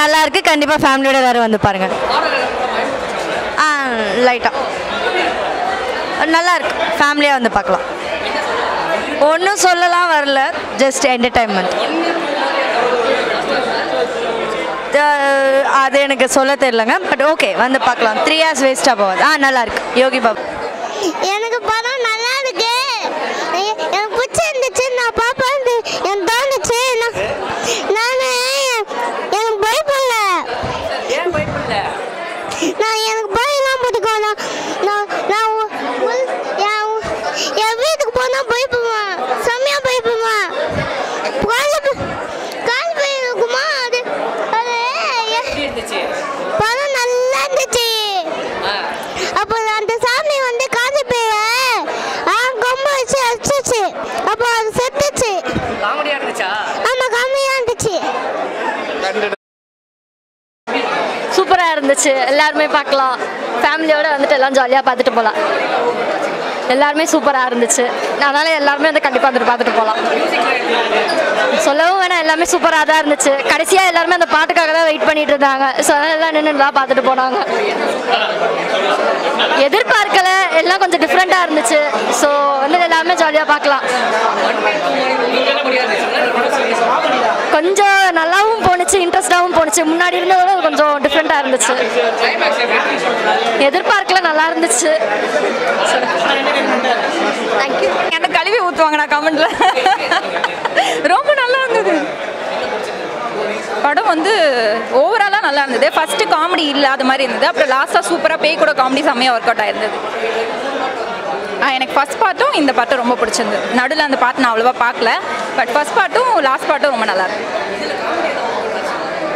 நல்லா இருக்கு. கண்டிப்பாக ஃபேமிலியோட எல்லாரும் வந்து பாருங்க. லைட்டாக நல்லா இருக்கு. ஃபேமிலியாக வந்து பார்க்கலாம். ஒன்றும் சொல்லலாம் வரல, ஜஸ்ட் என்டர்டைன்மெண்ட். அது எனக்கு சொல்ல தெரியலங்க, பட் ஓகே வந்து பார்க்கலாம். 3 hours வேஸ்ட்டாக போகாது. நல்லா இருக்கு. யோகி பாபு எனக்கு படம் நல்லா இருக்கு. எனக்கு பிடிச்சிருந்துச்சு. நான் பாப்பேன் எனக்கு தோணுச்சு. நான் எனக்கு பயப்படல. நான் எனக்கு பயம்லாம் பிடிக்கும். என் வீட்டுக்கு போனால் பயப்படுவேன். செம்மையாக பயப்படுவேன். கால் பையன் இருக்குமா? அது படம் நல்லா இருந்துச்சு. அப்போ அந்த சாமி வந்து காது பேய கொம்ப வச்சு அடிச்சிச்சு. அப்போ அது செத்துச்சு. ஆமா, காமெடியா இருந்துச்சு. சூப்பராக இருந்துச்சு. எல்லாருமே பார்க்கலாம். ஃபேமிலியோடு வந்துட்டு எல்லாம் ஜாலியாக பார்த்துட்டு போகலாம். எல்லாருமே சூப்பராக இருந்துச்சு. அதனால் எல்லாருமே வந்து கண்டிப்பாக வந்துட்டு பார்த்துட்டு போகலாம். சொல்லவும் வேணாம், எல்லாமே சூப்பராக தான் இருந்துச்சு. கடைசியாக எல்லாருமே அந்த பாட்டுக்காக தான் வெயிட் பண்ணிட்டு இருந்தாங்க. ஸோ அதனால் எல்லாம் நின்று தான் பார்த்துட்டு போனாங்க. எதிர்பார்க்கல, எல்லாம் கொஞ்சம் டிஃப்ரெண்ட்டாக இருந்துச்சு. ஸோ வந்து எல்லாருமே ஜாலியாக பார்க்கலாம். கொஞ்சம் நல்லாவும் போணுச்சு, இன்ட்ரெஸ்டாகவும் போணுச்சு. முன்னாடி இருந்ததோட கொஞ்சம் டிஃப்ரெண்ட்டாக இருந்துச்சு. எதிர்பார்க்கல, நல்லா இருந்துச்சு. தேங்க்யூ. என்ன கழுவி ஊற்றுவாங்க நான் கமெண்ட்ல. ரொம்ப நல்லா இருந்தது படம். வந்து ஓவராலாக நல்லா இருந்தது. ஃபஸ்ட்டு காமெடி இல்லாத மாதிரி இருந்தது. அப்புறம் லாஸ்ட்டாக சூப்பராக பேய் கூட காமெடி செம்மையாக ஒர்க் அவுட் ஆயிருந்தது. எனக்கு ஃபஸ்ட் பார்ட்டும் இந்த பாட்டும் ரொம்ப பிடிச்சிருந்தது. நடுவில் அந்த பாட்டு நான் அவ்வளோவா பார்க்கல. பட் ஃபஸ்ட் பார்ட்டும் லாஸ்ட் பார்ட்டும் ரொம்ப நல்லா இருந்தது.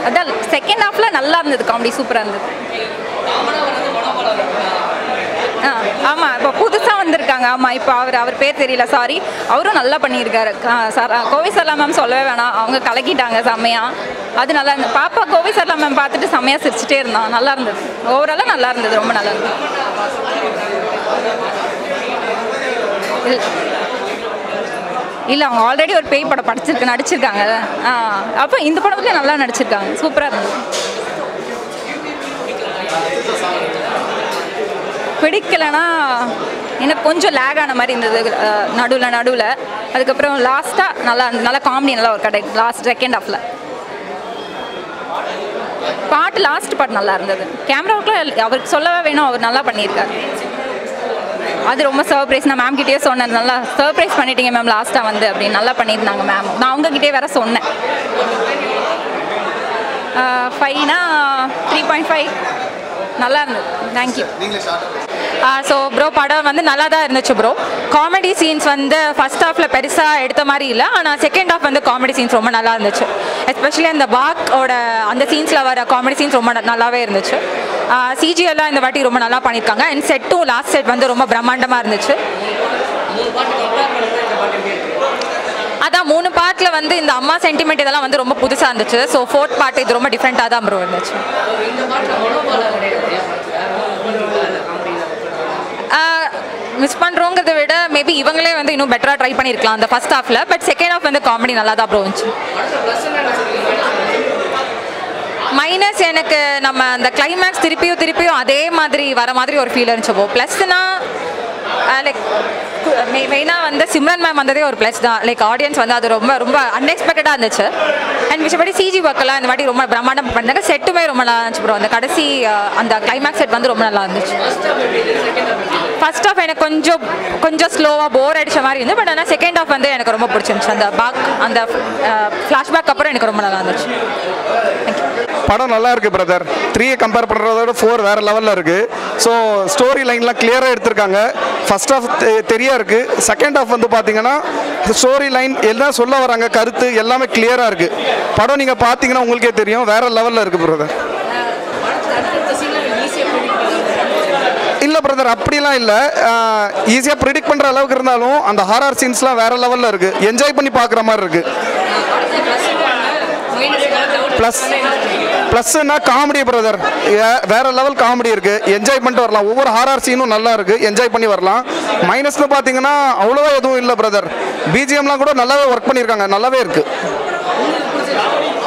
அதான் செகண்ட் ஹாஃபில் நல்லா இருந்தது. காமெடி சூப்பராக இருந்தது. ஆமாம், இப்போ புதுசாக வந்திருக்காங்க. ஆமாம், இப்போ அவர் பேர் தெரியல, சாரி. அவரும் நல்லா பண்ணியிருக்காரு. கோவை சரளா மேம் சொல்லவே வேணாம், அவங்க கலக்கிட்டாங்க செம்மையாக. அது நல்லா இருந்தது. பாப்பா கோவை சரளா மேம் பார்த்துட்டு செம்மையாக சிரிச்சிட்டே இருந்தான். நல்லா இருந்தது. ஓவராலாக நல்லா இருந்தது. ரொம்ப நல்லா இருந்தது. இல்லை, அவங்க ஆல்ரெடி ஒரு பேய் படம் நடிச்சிருக்காங்க. அப்போ இந்த படத்துலேயே நல்லா நடிச்சிருக்காங்க. சூப்பராக இருந்தது. பிடிக்கலைன்னா எனக்கு கொஞ்சம் லேக் ஆன மாதிரி இருந்தது நடுவில். அதுக்கப்புறம் லாஸ்ட்டாக நல்லா காமெடி நல்லா ஒரு கடை லாஸ்ட் செகண்ட் ஹாஃபில். பாட்டு லாஸ்ட் பாட்டு நல்லா இருந்தது. கேமராவுக்குள்ள அவருக்கு சொல்லவே வேணும், அவர் நல்லா பண்ணியிருக்காரு. அது ரொம்ப சர்ப்ரைஸ். நான் மேம் கிட்டேயே சொன்னேன், நல்லா சர்ப்ரைஸ் பண்ணிட்டீங்க மேம் லாஸ்ட்டாக வந்து அப்படின்னு. நல்லா பண்ணியிருந்தாங்க மேம். நான் அவங்ககிட்டே வேற சொன்னேன். 5னா 3.5 நல்லா இருந்தது. தேங்க்யூ. ஸோ ப்ரோ படம் வந்து நல்லா தான் இருந்துச்சு ப்ரோ. காமெடி சீன்ஸ் வந்து ஃபஸ்ட் ஹாஃபில் பெருசாக எடுத்த மாதிரி இல்லை. ஆனால் செகண்ட் ஹாஃப் வந்து காமெடி சீன்ஸ் ரொம்ப நல்லா இருந்துச்சு. எஸ்பெஷலி அந்த பாக்கோட அந்த சீன்ஸில் வர காமெடி சீன்ஸ் ரொம்ப நல்லாவே இருந்துச்சு. சிஜிஎல்லாம் இந்த வாட்டி ரொம்ப நல்லா பண்ணியிருக்காங்க. அண்ட் செட்டும் லாஸ்ட் செட் வந்து ரொம்ப பிரம்மாண்டமாக இருந்துச்சு. அதான் 3 பார்ட்டில் வந்து இந்த அம்மா சென்டிமெண்ட் இதெல்லாம் வந்து ரொம்ப புதுசாக இருந்துச்சு. ஸோ 4th பார்ட் இது ரொம்ப டிஃப்ரெண்ட்டாக தான் ப்ரோ இருந்துச்சு. மிஸ் பண்ணுறோங்கிறத விட மேபி இவங்களே வந்து இன்னும் பெட்டராக ட்ரை பண்ணியிருக்கலாம் அந்த ஃபஸ்ட் ஹாஃபில். பட் செகண்ட் ஹாஃப் வந்து காமெடி நல்லா தான் ப்ரோ இருந்துச்சு. மைனஸ் எனக்கு நம்ம அந்த கிளைமேக்ஸ் திருப்பியும் அதே மாதிரி வர மாதிரி ஒரு ஃபீல் இருந்துச்சு ப்ரோ. ப்ளஸ்னா லைக் மெயினாக வந்து சிம்ரன் மேம் வந்ததே ஒரு ப்ளஸ் தான். லைக் ஆடியன்ஸ் வந்து அது ரொம்ப ரொம்ப அன்எக்ஸ்பெக்டடாக இருந்துச்சு. அண்ட் விஷயப்படி சிஜி ஒர்க்கெல்லாம் இந்த வாட்டி ரொம்ப பிரம்மாண்டம் பண்ணாங்க. செட்டுமே ரொம்ப நல்லா இருந்துச்சு ப்ரோ. அந்த கடைசி அந்த கிளைமேக்ஸ் செட் வந்து ரொம்ப நல்லா இருந்துச்சு. ஃபர்ஸ்ட் ஆஃப் எனக்கு கொஞ்சம் ஸ்லோவாக போர் அடிச்ச மாதிரி இருந்துச்சு. பட் ஆனால் செகண்ட் ஆஃப் வந்து எனக்கு ரொம்ப பிடிச்சிருந்துச்சு. அந்த ஃப்ளாஷ்பேக் அப்புறம் எனக்கு ரொம்ப நல்லா இருந்துச்சு. படம் நல்லா இருக்குது பிரதர். 3 கம்பேர் பண்ணுறதோட 4 வேறு லெவலில் இருக்குது. ஸோ ஸ்டோரி லைன்லாம் கிளியராக எடுத்திருக்காங்க. ஃபர்ஸ்ட் ஆஃப் தெரியா இருக்குது. செகண்ட் ஆஃப் வந்து பார்த்தீங்கன்னா ஸ்டோரி லைன் எல்லாம் சொல்ல வராங்க, கருத்து எல்லாமே கிளியராக இருக்குது. படம் நீங்கள் பார்த்தீங்கன்னா உங்களுக்கே தெரியும், வேறு லெவலில் இருக்குது பிரதர். இல்லை பிரதர், அப்படிலாம் இல்லை. ஈஸியாக ப்ரிடிக்ட் பண்ணுற அளவுக்கு இருந்தாலும் அந்த ஹாரர் சீன்ஸ்லாம் வேறு லெவலில் இருக்குது. என்ஜாய் பண்ணி பார்க்குற மாதிரி இருக்குது. ப்ளஸ்னா காமெடி பிரதர், வேற லெவல் காமெடி இருக்குது. என்ஜாய் பண்ணிட்டு வரலாம். ஒவ்வொரு ஹாரர் சீனும் நல்லா இருக்குது, என்ஜாய் பண்ணி வரலாம். மைனஸ்னு பார்த்தீங்கன்னா அவ்வளோவா எதுவும் இல்லை பிரதர். பிஜிஎம்லாம் கூட நல்லாவே ஒர்க் பண்ணியிருக்காங்க, நல்லாவே இருக்குது.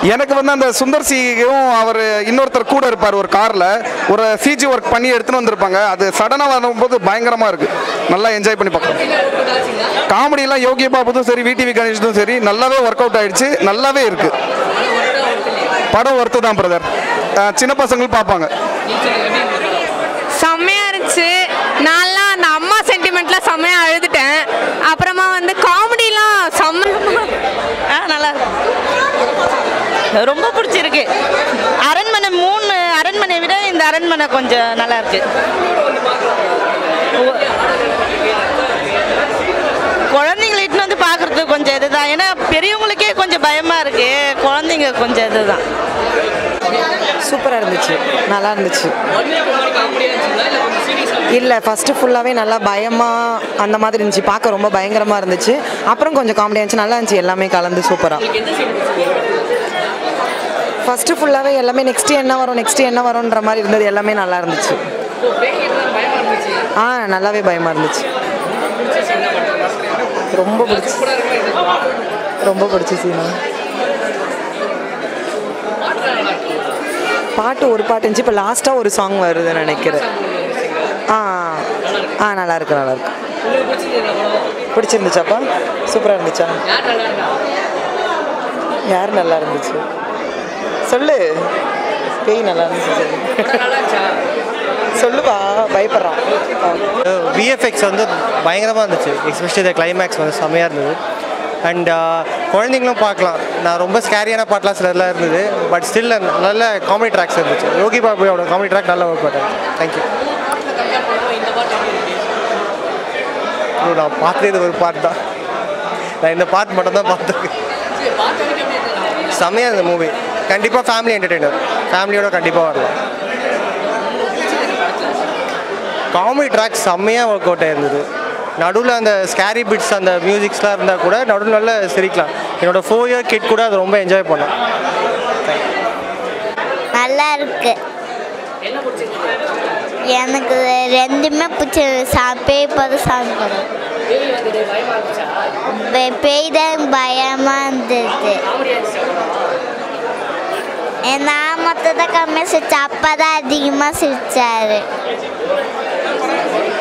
எனக்கு வந்து அந்த சுந்தர் சியும் அவர் இன்னொருத்தர் கூட இருப்பார் ஒரு காரில் ஒரு சிஜி ஒர்க் பண்ணி எடுத்துன்னு வந்திருப்பாங்க. அது சடனாக வரும்போது பயங்கரமாக இருக்குது. நல்லா என்ஜாய் பண்ணி பார்க்கலாம். காமெடியெல்லாம் யோகி பாபுதும் சரி விடிவி கணேஷும் சரி நல்லாவே ஒர்க் அவுட் ஆகிடுச்சு. நல்லாவே இருக்குது. படம் ஒர்த்து தான் பிரதர். சின்ன பசங்களும் பார்ப்பாங்க. செம்மையாக இருந்துச்சு. நான்லாம் அந்த அம்மா சென்டிமெண்ட்லாம் செம்மையாக அழுதுட்டேன். அப்புறமா வந்து காமெடிலாம் நல்லா ரொம்ப பிடிச்சிருக்கு. அரண்மனை 3 அரண்மனையை விட இந்த அரண்மனை கொஞ்சம் நல்லா இருக்கு. குழந்தைங்களை இட்டுன்னு வந்து பார்க்குறதுக்கு கொஞ்சம் இதுதான். ஏன்னா பெரியவங்களுக்கே கொஞ்சம் பயமாக இருக்கு. குழந்தைங்க கொஞ்சம் இதுதான். சூப்பராக இருந்துச்சு. நல்லா இருந்துச்சு. இல்லை ஃபஸ்ட்டு ஃபுல்லாகவே நல்லா பயமாக அந்த மாதிரி இருந்துச்சு. பார்க்க ரொம்ப பயங்கரமாக இருந்துச்சு. அப்புறம் கொஞ்சம் காமெடியாக இருந்துச்சு. நல்லா இருந்துச்சு. எல்லாமே கலந்து சூப்பராக. ஃபஸ்ட்டு ஃபுல்லாகவே எல்லாமே நெக்ஸ்ட்டு என்ன வரும்ன்ற மாதிரி இருந்தது. எல்லாமே நல்லா இருந்துச்சு. நல்லாவே பயமாக இருந்துச்சு. ரொம்ப பிடிச்சி சீனா. பாட்டு ஒரு பாட்டு இருந்துச்சு. இப்போ லாஸ்ட்டாக ஒரு சாங் வருதுன்னு நினைக்கிறேன். நல்லா இருக்கு. பிடிச்சிருந்துச்சாப்பா? சூப்பராக இருந்துச்சா? யார் நல்லா இருந்துச்சு சொல்லு. பேய் நல்லா இருந்துச்சு சொல்லுப்பா. பயப்படுறான். விஎஃப்எக்ஸ் வந்து பயங்கரமாக இருந்துச்சு. எஸ்பெஷலி இந்த கிளைமேக்ஸ் வந்து செம்மையாக இருந்தது. அண்ட் குழந்தைங்களும் பார்க்கலாம். நான் ரொம்ப ஸ்கேரியான பாட்டெலாம் சிலர்லாம் இருந்தது. பட் ஸ்டில் நல்ல காமெடி ட்ராக்ஸ் இருந்துச்சு. யோகி பாபுவோட காமெடி ட்ராக் நல்லா ஒர்க் பண்ணேன். தேங்க்யூ. நான் பார்த்தது ஒரு பாட்டு தான். நான் இந்த பாட்டு மட்டும் தான் பார்த்துருக்கேன். செம்மையாக இருந்த மூவி. கண்டிப்பாக ஃபேமிலி என்டர்டெய்னர். ஃபேமிலியோட கண்டிப்பாக வரலாம். காமெடி ட்ராக் செம்மையாக ஒர்க் அவுட் ஆகிருந்தது. நடுவில் அந்த ஸ்கேரி பிட்ஸ் அந்த மியூசிக்ஸ்லாம் இருந்தால் கூட நடுவில் நல்லா சிரிக்கலாம். என்னோடய 4 இயர் கிட் கூட அதை ரொம்ப என்ஜாய் பண்ணேன். நல்லா இருக்கு. எனக்கு ரெண்டுமே பிடிச்சது. பேய் படம் சாமி படம். பேய் தான் பயமாக இருந்தது. நான் மட்டும் தான் கம்மியாக சிரிச்சேன். அப்பா தான் அதிகமாக சிரிச்சாரு.